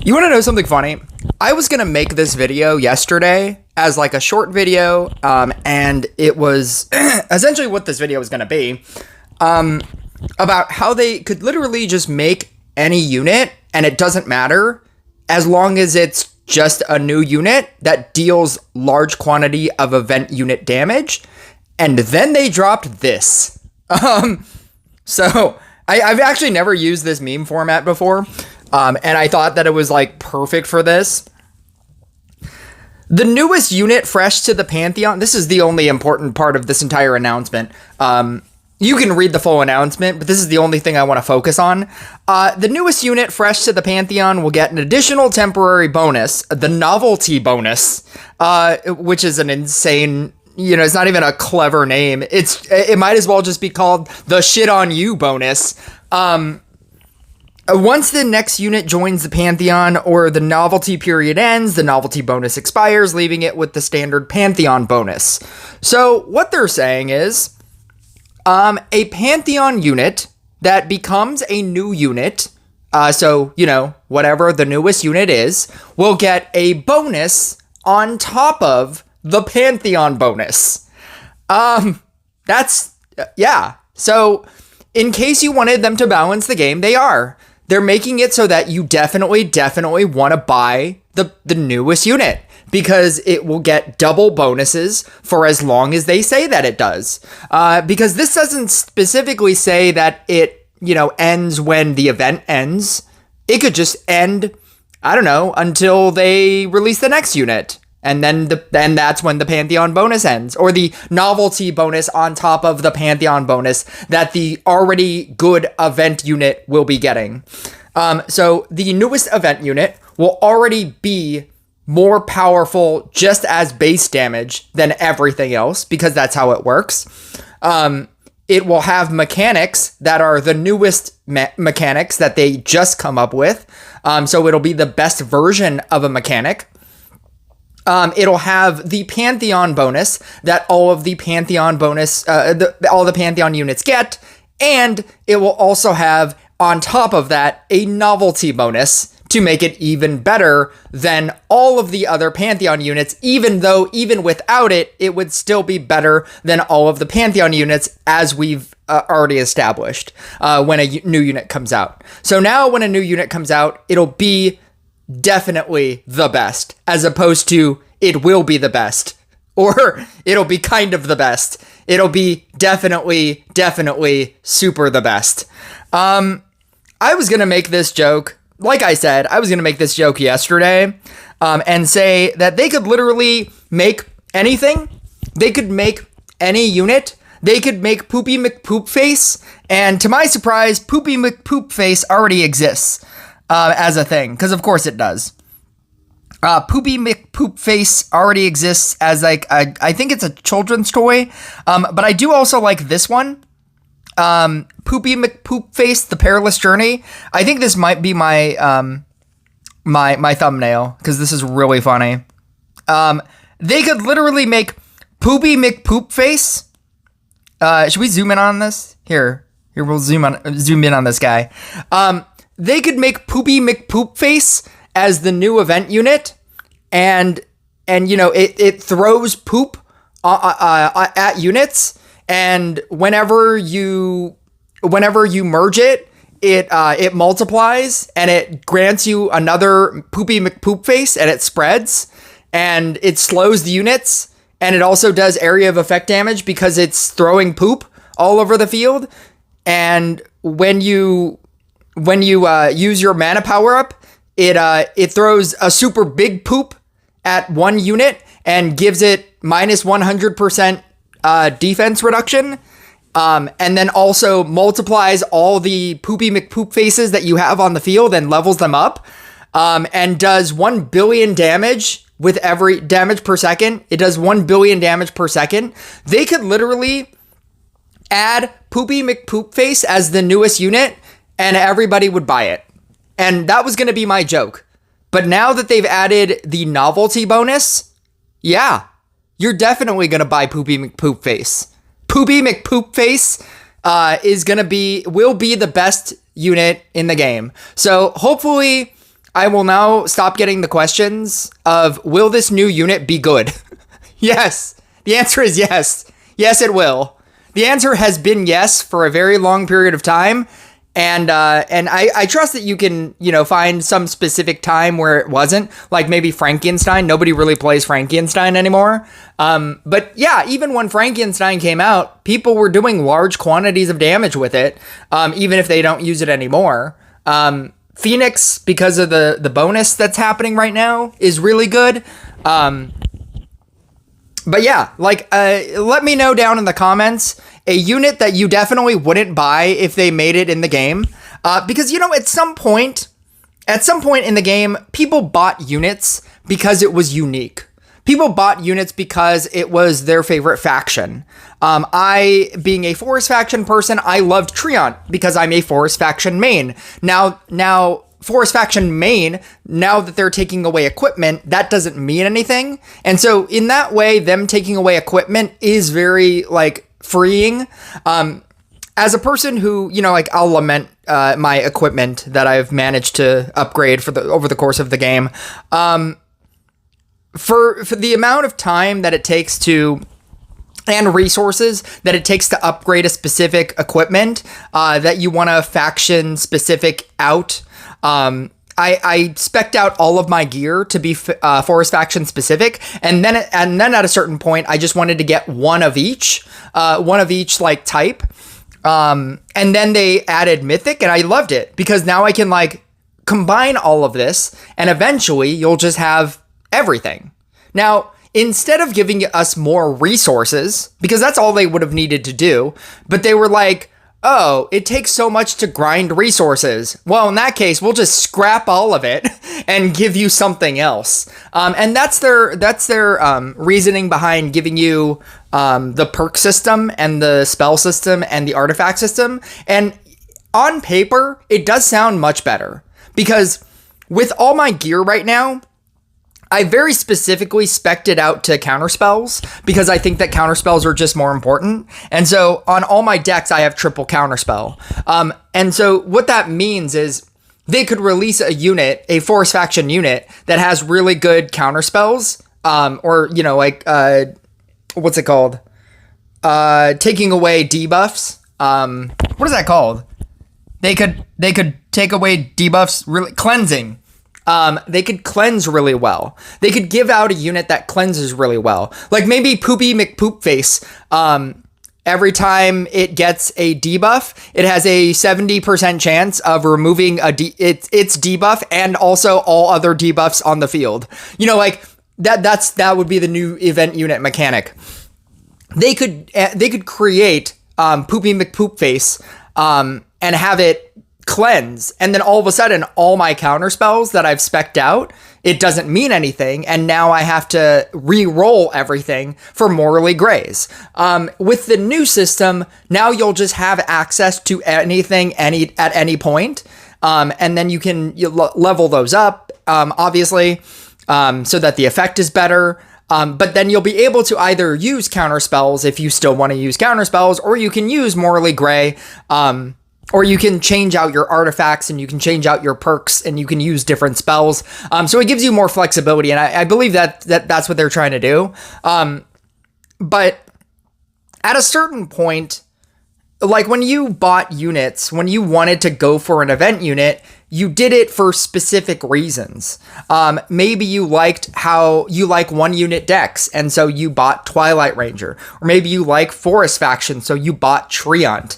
You want to know something funny? I was going to make this video yesterday as like a short video, and it was essentially what this video was going to be, about how they could literally just make any unit, and it doesn't matter as long as it's just a new unit that deals large quantity of event unit damage. And then they dropped this. So I've actually never used this meme format before. And I thought that it was like perfect for this. The newest unit fresh to the Pantheon. This is the only important part of this entire announcement. You can read the full announcement, but this is the only thing I want to focus on. The newest unit fresh to the Pantheon will get an additional temporary bonus, the novelty bonus, which is an insane, it's not even a clever name. It might as well just be called the shit on you bonus. Once the next unit joins the Pantheon or the novelty period ends, the novelty bonus expires, leaving it with the standard Pantheon bonus. So what they're saying is, a Pantheon unit that becomes a new unit, whatever the newest unit is, will get a bonus on top of the Pantheon bonus. So in case you wanted them to balance the game, they're making it so that you definitely want to buy the newest unit, because it will get double bonuses for as long as they say that it does. Because this doesn't specifically say that it, ends when the event ends. It could just end, until they release the next unit. And then that's when the Pantheon bonus ends, or the novelty bonus on top of the Pantheon bonus that the already good event unit will be getting. So the newest event unit will already be more powerful just as base damage than everything else, because that's how it works. It will have mechanics that are the newest mechanics that they just come up with. So it'll be the best version of a mechanic. It'll have the Pantheon bonus that all of the Pantheon all the Pantheon units get, and it will also have, on top of that, a novelty bonus to make it even better than all of the other Pantheon units, even though, even without it, it would still be better than all of the Pantheon units, as we've already established, when a new unit comes out. So now when a new unit comes out, it'll be definitely the best, as opposed to it will be the best, or it'll be kind of the best. It'll be definitely super the best. I was gonna make this joke, like I said, I was gonna make this joke yesterday, and say that they could literally make anything. They could make any unit. They could make Poopy McPoopface, and to my surprise, Poopy McPoopface already exists. As a thing, because of course it does. Poopy McPoopface already exists as like I think it's a children's toy, but I do also like this one, Poopy McPoopface: The Perilous Journey. I think this might be my my thumbnail, because this is really funny. They could literally make Poopy McPoopface. Should we zoom in on this? Here we'll zoom in on this guy. They could make Poopy McPoopface as the new event unit, and it throws poop at units, and whenever you merge it, it multiplies, and it grants you another Poopy McPoopface, and it spreads, and it slows the units, and it also does area of effect damage because it's throwing poop all over the field. And when you use your mana power up, it throws a super big poop at one unit and gives it minus 100% defense reduction, and then also multiplies all the Poopy McPoopfaces that you have on the field and levels them up, and does 1 billion damage with every damage per second. It does 1 billion damage per second. They could literally add Poopy McPoopface as the newest unit, and everybody would buy it. And that was going to be my joke. But now that they've added the novelty bonus, yeah, you're definitely going to buy Poopy McPoopface. Poopy McPoopface will be the best unit in the game. So hopefully I will now stop getting the questions of, will this new unit be good? Yes. The answer is yes. Yes, it will. The answer has been yes for a very long period of time. And I trust that you can, find some specific time where it wasn't, like maybe Frankenstein. Nobody really plays Frankenstein anymore. But yeah, even when Frankenstein came out, people were doing large quantities of damage with it, even if they don't use it anymore. Phoenix, because of the bonus that's happening right now, is really good. But yeah, let me know down in the comments a unit that you definitely wouldn't buy if they made it in the game. Because, at some point in the game, people bought units because it was unique. People bought units because it was their favorite faction. I, being a Forest faction person, I loved Treant because I'm a Forest faction main. Now, Forest faction main, now that they're taking away equipment, that doesn't mean anything. And so in that way, them taking away equipment is very freeing. As a person who, I'll lament my equipment that I've managed to upgrade over the course of the game. For the amount of time that it takes and resources that it takes to upgrade a specific equipment that you want a faction specific out. I spec'd out all of my gear to be Forest faction specific, and then at a certain point, I just wanted to get one of each type. And then they added Mythic, and I loved it because now I can combine all of this, and eventually you'll just have everything. Now, instead of giving us more resources, because that's all they would have needed to do, but they were like, oh, it takes so much to grind resources. Well, in that case, we'll just scrap all of it and give you something else. And that's their reasoning behind giving you the perk system and the spell system and the artifact system. And on paper, it does sound much better because with all my gear right now, I very specifically spec'd it out to counterspells because I think that counterspells are just more important. And so on all my decks, I have triple counterspell. And so what that means is they could release a Forest faction unit that has really good counterspells, what's it called? Taking away debuffs. What is that called? They could take away debuffs, really cleansing. They could cleanse really well. They could give out a unit that cleanses really well. Like maybe Poopy McPoopface, every time it gets a debuff, it has a 70% chance of removing its debuff and also all other debuffs on the field. That would be the new event unit mechanic. They could create Poopy McPoopface and have it cleanse, and then all of a sudden all my counter spells that I've spec'd out, it doesn't mean anything, and now I have to re-roll everything for Morally Grays. With the new system, now you'll just have access to anything at any point, and then you can level those up, obviously, so that the effect is better. But then you'll be able to either use counter spells if you still want to use counter spells, or you can use Morally Gray, or you can change out your artifacts and you can change out your perks and you can use different spells. So it gives you more flexibility. And I believe that's what they're trying to do. But at a certain point, like when you bought units, when you wanted to go for an event unit, you did it for specific reasons. Maybe you liked how you like one unit decks, and so you bought Twilight Ranger. Or maybe you like Forest Faction, so you bought Treant.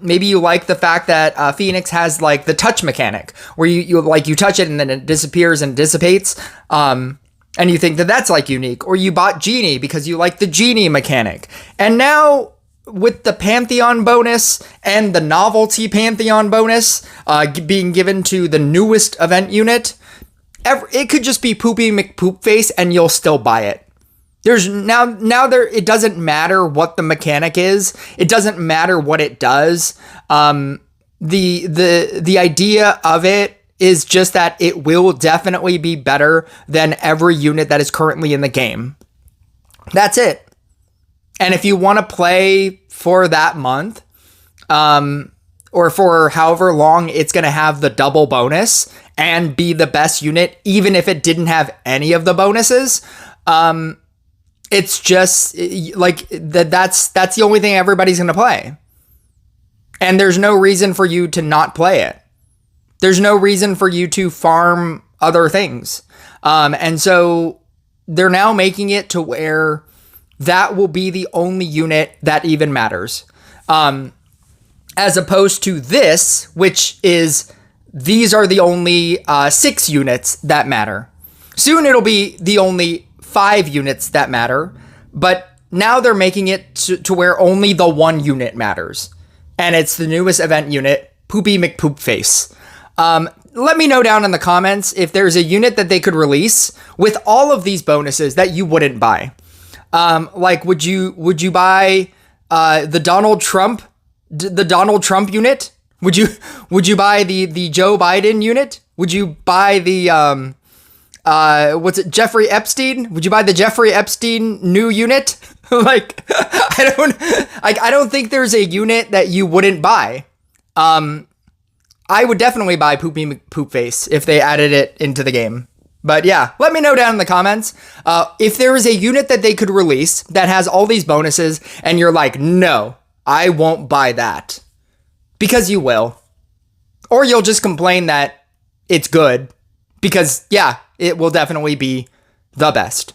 Maybe you like the fact that Phoenix has like the touch mechanic, where you touch it and then it disappears and dissipates. And you think that that's like unique. Or you bought Genie because you like the Genie mechanic. And now, with the Pantheon bonus and the novelty Pantheon bonus being given to the newest event unit, it could just be Poopy McPoopface and you'll still buy it. There's it doesn't matter what the mechanic is. It doesn't matter what it does. The idea of it is just that it will definitely be better than every unit that is currently in the game. That's it. And if you want to play for that month, or for however long it's going to have the double bonus and be the best unit, even if it didn't have any of the bonuses. It's just like that's the only thing everybody's going to play. And there's no reason for you to not play it. There's no reason for you to farm other things. And so they're now making it to where that will be the only unit that even matters. As opposed to this, which is, these are the only 6 units that matter. Soon it'll be the only 5 units that matter, but now they're making it to where only the 1 unit matters. And it's the newest event unit, Poopy McPoopface. Let me know down in the comments if there's a unit that they could release with all of these bonuses that you wouldn't buy. Like, would you buy the Donald Trump unit? Would you buy the Joe Biden unit? Would you buy the Jeffrey Epstein? Would you buy the Jeffrey Epstein new unit? Like, I don't think there's a unit that you wouldn't buy. I would definitely buy Poopy McPoopface if they added it into the game. But yeah, let me know down in the comments if there is a unit that they could release that has all these bonuses and you're like, no, I won't buy that. Because you will. Or you'll just complain that it's good. Because yeah, it will definitely be the best.